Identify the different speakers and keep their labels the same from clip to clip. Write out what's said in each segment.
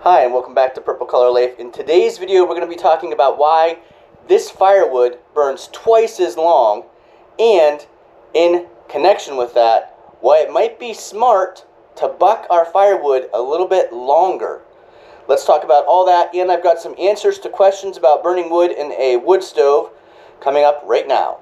Speaker 1: Hi, and welcome back to Purple Color Life. In today's video, we're going to be talking about why this firewood burns twice as long, and in connection with that, why it might be smart to buck our firewood a little bit longer. Let's talk about all that, and I've got some answers to questions about burning wood in a wood stove coming up right now.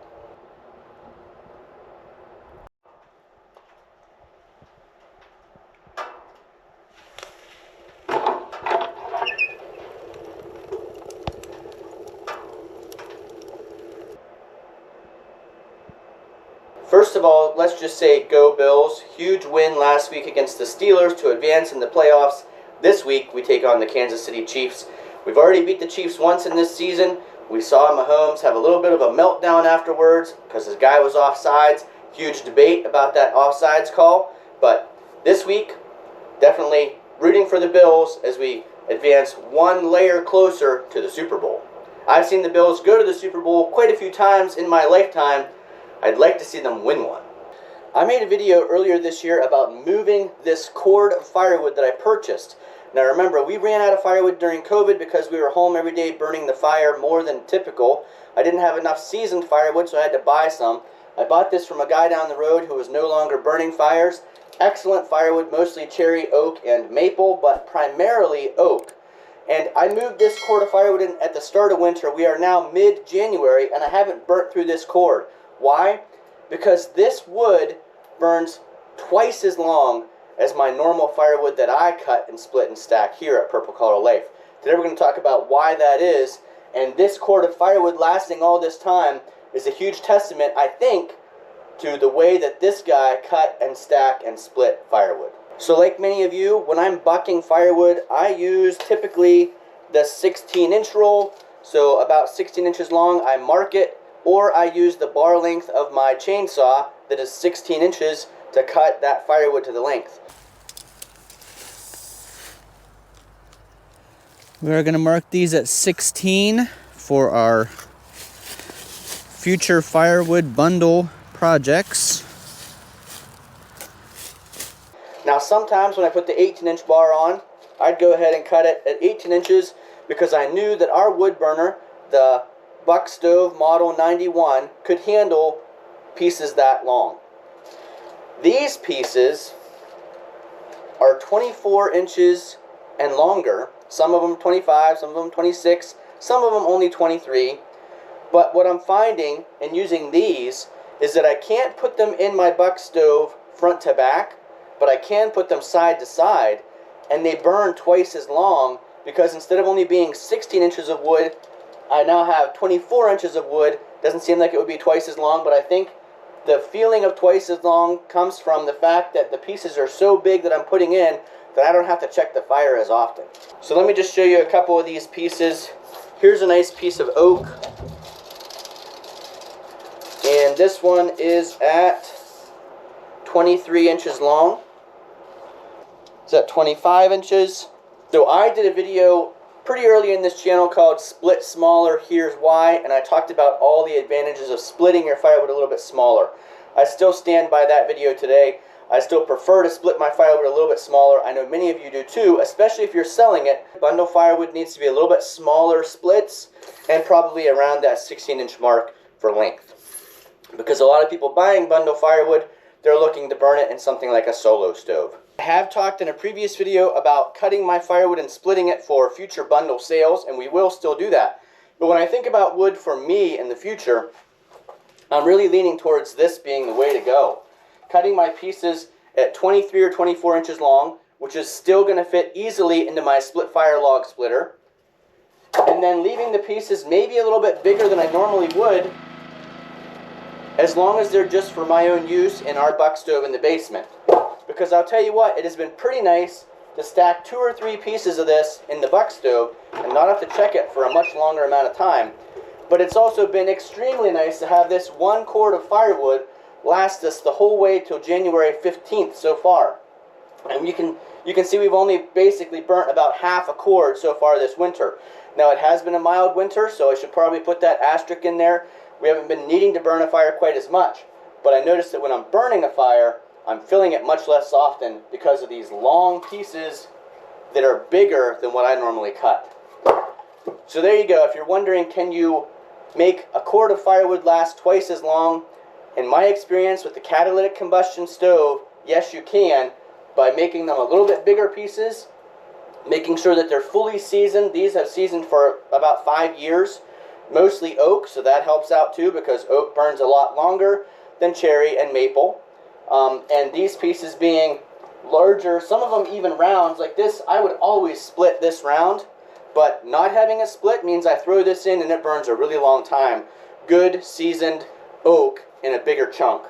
Speaker 1: First of all, let's just say go Bills. Huge win last week against the Steelers to advance in the playoffs. This week we take on the Kansas City Chiefs. We've already beat the Chiefs once in this season. We saw Mahomes have a little bit of a meltdown afterwards because his guy was offsides. Huge debate about that offsides call. But this week, definitely rooting for the Bills as we advance one layer closer to the Super Bowl. I've seen the Bills go to the Super Bowl quite a few times in my lifetime. I'd like to see them win one. I made a video earlier this year about moving this cord of firewood that I purchased. Now remember, we ran out of firewood during COVID because we were home every day burning the fire more than typical. I didn't have enough seasoned firewood, so I had to buy some. I bought this from a guy down the road who was no longer burning fires. Excellent firewood, mostly cherry, oak, and maple, but primarily oak. And I moved this cord of firewood in at the start of winter. We are now mid-January, and I haven't burnt through this cord. Why? Because this wood burns twice as long as my normal firewood that I cut and split and stack here at Purple Color Life. Today we're going to talk about why that is, and this cord of firewood lasting all this time is a huge testament, I think, to the way that this guy cut and stack and split firewood. So like many of you, when I'm bucking firewood, I use typically the 16-inch roll, so about 16 inches long. I mark it, or I use the bar length of my chainsaw that is 16 inches to cut that firewood to the length. We're going to mark these at 16 for our future firewood bundle projects. Now sometimes when I put the 18-inch bar on, I'd go ahead and cut it at 18 inches because I knew that our wood burner, the Buck Stove Model 91, could handle pieces that long. These pieces are 24 inches and longer. Some of them 25, some of them 26, some of them only 23. But what I'm finding in using these is that I can't put them in my Buck Stove front to back, but I can put them side to side, and they burn twice as long because instead of only being 16 inches of wood, I now have 24 inches of wood. Doesn't seem like it would be twice as long, but I think the feeling of twice as long comes from the fact that the pieces are so big that I'm putting in that I don't have to check the fire as often. So let me just show you a couple of these pieces. Here's a nice piece of oak. And this one is at 23 inches long. It's at 25 inches. So I did a video pretty early in this channel called Split Smaller, Here's Why, and I talked about all the advantages of splitting your firewood a little bit smaller. I still stand by that video today. I still prefer to split my firewood a little bit smaller. I know many of you do too, especially if you're selling it. Bundle firewood needs to be a little bit smaller splits and probably around that 16-inch mark for length. Because a lot of people buying bundle firewood, they're looking to burn it in something like a solo stove. I have talked in a previous video about cutting my firewood and splitting it for future bundle sales, and we will still do that. But when I think about wood for me in the future, I'm really leaning towards this being the way to go. Cutting my pieces at 23 or 24 inches long, which is still going to fit easily into my split fire log splitter, and then leaving the pieces maybe a little bit bigger than I normally would, as long as they're just for my own use in our buck stove in the basement. Because I'll tell you what, it has been pretty nice to stack 2 or 3 pieces of this in the buck stove and not have to check it for a much longer amount of time. But it's also been extremely nice to have this one cord of firewood last us the whole way till January 15th so far. And you can see we've only basically burnt about half a cord so far this winter. Now it has been a mild winter, so I should probably put that asterisk in there. We haven't been needing to burn a fire quite as much. But I noticed that when I'm burning a fire, I'm filling it much less often because of these long pieces that are bigger than what I normally cut. So there you go. If you're wondering, can you make a cord of firewood last twice as long? In my experience with the catalytic combustion stove, yes you can, by making them a little bit bigger pieces, making sure that they're fully seasoned. These have seasoned for about 5 years, mostly oak, so that helps out too because oak burns a lot longer than cherry and maple. And these pieces being larger, some of them even rounds like this, I would always split this round, but not having a split means I throw this in and it burns a really long time. Good seasoned oak in a bigger chunk.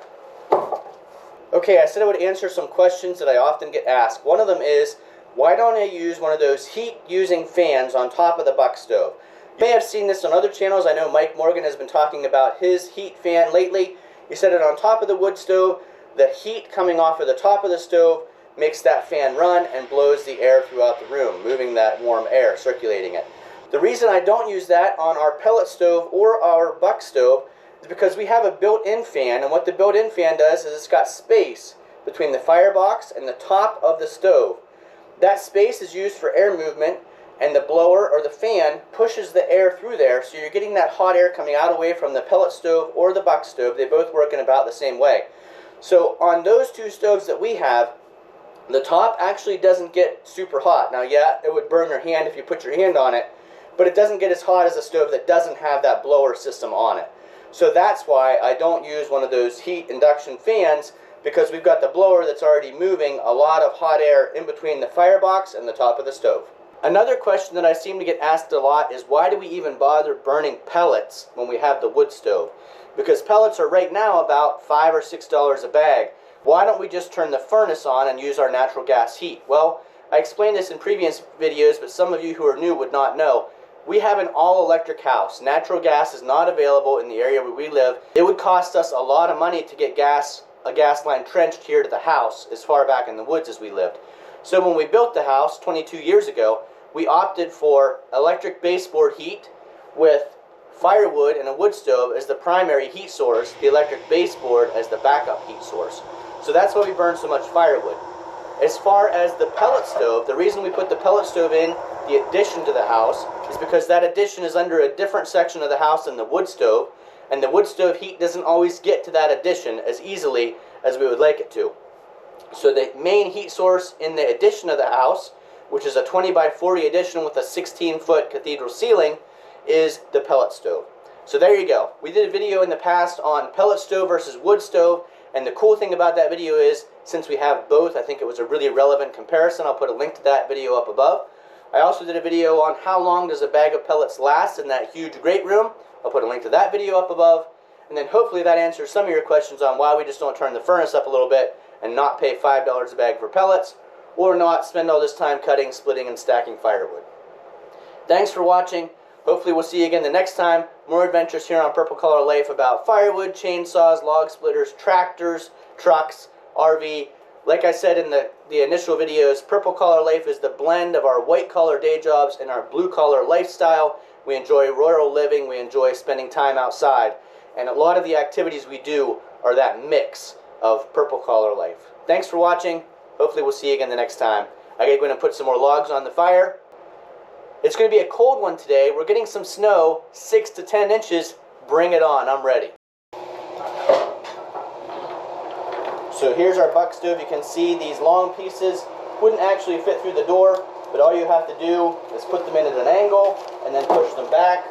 Speaker 1: Okay, I said I would answer some questions that I often get asked. One of them is, why don't I use one of those heat-using fans on top of the buck stove? You may have seen this on other channels. I know Mike Morgan has been talking about his heat fan lately. He set it on top of the wood stove. The heat coming off of the top of the stove makes that fan run and blows the air throughout the room, moving that warm air, circulating it. The reason I don't use that on our pellet stove or our buck stove is because we have a built-in fan, and what the built-in fan does is it's got space between the firebox and the top of the stove. That space is used for air movement, and the blower or the fan pushes the air through there, so you're getting that hot air coming out away from the pellet stove or the buck stove. They both work in about the same way. So on those two stoves that we have, the top actually doesn't get super hot. Now yeah, it would burn your hand if you put your hand on it, but it doesn't get as hot as a stove that doesn't have that blower system on it. So that's why I don't use one of those heat induction fans, because we've got the blower that's already moving a lot of hot air in between the firebox and the top of the stove. Another question that I seem to get asked a lot is, why do we even bother burning pellets when we have the wood stove? Because pellets are right now about $5 or $6 a bag. Why don't we just turn the furnace on and use our natural gas heat? Well, I explained this in previous videos, but some of you who are new would not know. We have an all-electric house. Natural gas is not available in the area where we live. It would cost us a lot of money to get a gas line trenched here to the house as far back in the woods as we lived. So when we built the house 22 years ago, we opted for electric baseboard heat with firewood and a wood stove as the primary heat source, the electric baseboard as the backup heat source. So that's why we burn so much firewood. As far as the pellet stove, the reason we put the pellet stove in the addition to the house is because that addition is under a different section of the house than the wood stove, and the wood stove heat doesn't always get to that addition as easily as we would like it to. So the main heat source in the addition of the house, which is a 20 by 40 addition with a 16-foot cathedral ceiling, is the pellet stove. So there you go. We did a video in the past on pellet stove versus wood stove, and the cool thing about that video is, since we have both, I think it was a really relevant comparison. I'll put a link to that video up above. I also did a video on how long does a bag of pellets last in that huge great room. I'll put a link to that video up above. And then hopefully that answers some of your questions on why we just don't turn the furnace up a little bit and not pay $5 a bag for pellets, or not spend all this time cutting, splitting, and stacking firewood. Thanks for watching. Hopefully we'll see you again the next time. More adventures here on Purple Collar Life about firewood, chainsaws, log splitters, tractors, trucks, RV. Like I said in the initial videos, Purple Collar Life is the blend of our white collar day jobs and our blue collar lifestyle. We enjoy rural living, we enjoy spending time outside, and a lot of the activities we do are that mix of Purple Collar Life. Thanks for watching. Hopefully we'll see you again the next time. I'm going to put some more logs on the fire. It's going to be a cold one today. We're getting some snow, 6 to 10 inches. Bring it on. I'm ready. So here's our buck stove. You can see these long pieces wouldn't actually fit through the door, but all you have to do is put them in at an angle and then push them back.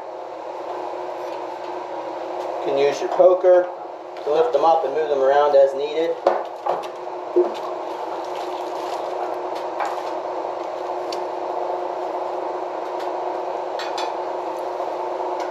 Speaker 1: You can use your poker to lift them up and move them around as needed.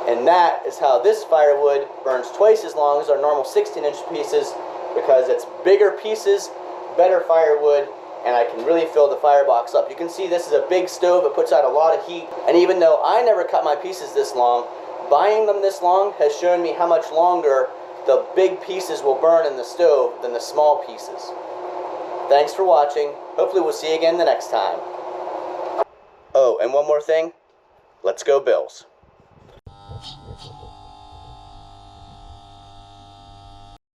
Speaker 1: And that is how this firewood burns twice as long as our normal 16-inch pieces, because it's bigger pieces, better firewood, and I can really fill the firebox up. You can see this is a big stove. It puts out a lot of heat. And even though I never cut my pieces this long, buying them this long has shown me how much longer the big pieces will burn in the stove than the small pieces. Thanks for watching. Hopefully we'll see you again the next time. Oh, and one more thing. Let's go Bills.